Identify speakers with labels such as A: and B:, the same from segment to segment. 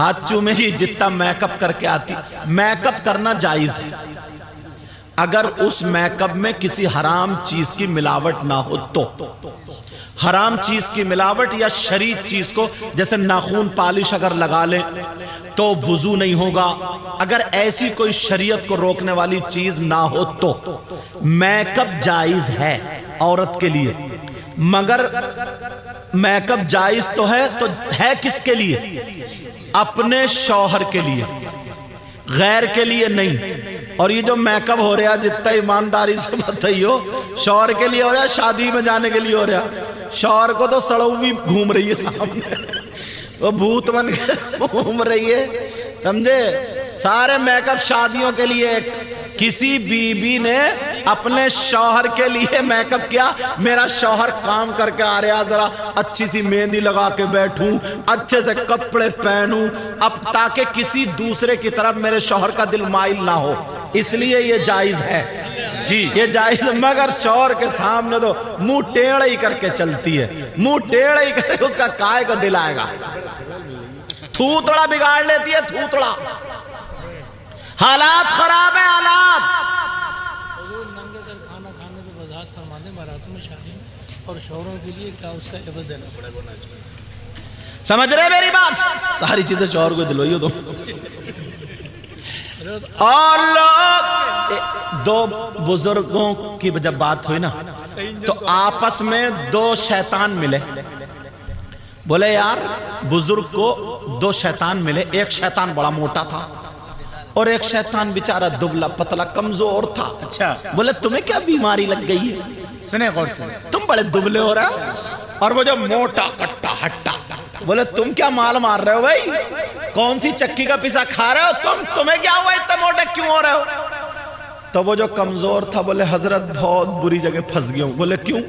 A: हाथ चूमेगी जितना मेकअप करके आती। मेकअप करना जायज है अगर उस मेकअप में किसी हराम चीज की मिलावट ना हो तो। हराम चीज की मिलावट या शरीफ चीज को, जैसे नाखून पॉलिश अगर लगा ले तो वुजू नहीं होगा। अगर ऐसी कोई शरीयत को रोकने वाली चीज ना हो तो मेकअप जायज है औरत के लिए। मगर मेकअप जायज तो है किसके लिए? अपने शौहर के लिए, गैर के लिए नहीं। और ये जो मेकअप हो रहा है, जितना ईमानदारी से बताइयो, शौहर के लिए हो रहा है, शादी में जाने के लिए हो रहा है। शौहर को तो सड़ऊ भी घूम रही है सामने, वो भूत बन के घूम रही है, समझे। सारे मेकअप शादियों के लिए। किसी बीबी ने अपने शौहर के लिए मेकअप किया, मेरा शौहर काम करके आ रहा, जरा अच्छी सी मेहंदी लगा के बैठूं, अच्छे से कपड़े पहनूं, अब ताकि किसी दूसरे की तरफ मेरे शौहर का दिल माइल ना हो, इसलिए ये जायज है जी, ये जायज। मगर शौहर के सामने तो मुंह टेढ़ा ही करके चलती है, मुंह टेढ़ा ही करके, उसका काय को दिल आएगा। थूथड़ा बिगाड़ लेती है, थूथड़ा। हालात खराब है, हालात।
B: नंगे सर खाना खाने पे वजाहत फरमाने बारातों में, शादी में, और शौहरों के लिए क्या उसका एवज देना पड़ेगा।
A: समझ रहे मेरी बात? सारी चीजें शौहर को दिलवाइयो तुम। और लोग, दो बुजुर्गों की जब बात हुई ना, तो आपस में दो शैतान मिले। बोले यार, बुजुर्ग को दो शैतान मिले। एक शैतान बड़ा मोटा था और एक शैतान बेचारा दुबला पतला कमजोर था।
C: अच्छा,
A: बोले तुम्हें क्या बीमारी लग गई है?
C: सुने गौर से,
A: तुम बड़े दुबले हो रहे हो। और वो जो मोटा कट्टा हट्टा, बोले तुम क्या माल मार रहे हो भाई? कौन सी चक्की का पिसा खा रहे हो तुम्हें क्या हुआ, इतने मोटे क्यों हो रहे हो? तो वो जो कमजोर था बोले हजरत बहुत बुरी जगह फंस गया हूं। बोले क्यों?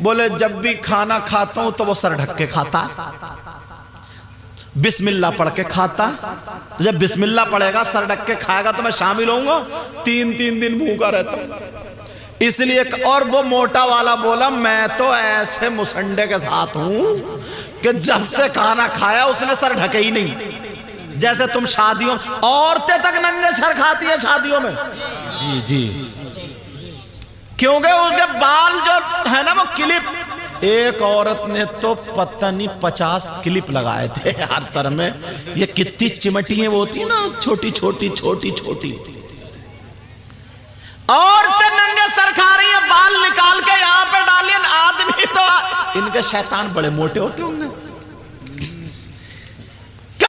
A: बोले जब भी खाना खाता हूं तो वो सर ढक के खाता, बिस्मिल्लाह पढ़ के खाता। जब बिस्मिल्लाह पढ़ेगा, सर ढक के खाएगा तो मैं शामिल होऊंगा, 3-3 दिन भूखा रहता हूं, इसलिए। और वो मोटा वाला बोला मैं तो ऐसे मुसंडे के साथ हूं कि जब से खाना खाया उसने सर ढके ही नहीं। जैसे तुम शादियों, औरतें तक नंगे सर खाती है शादियों में। जी जी, क्योंकि उसके बाल जो है ना वो क्लिप, एक औरत ने तो पता नहीं 50 क्लिप लगाए थे यार सर में। ये कितनी चिमटियां वो होती है ना, छोटी छोटी छोटी छोटी। औरतें नंगे सर खा रही है, बाल निकाल के यहाँ पे डालिए। आदमी तो, इनके शैतान बड़े मोटे होते होंगे।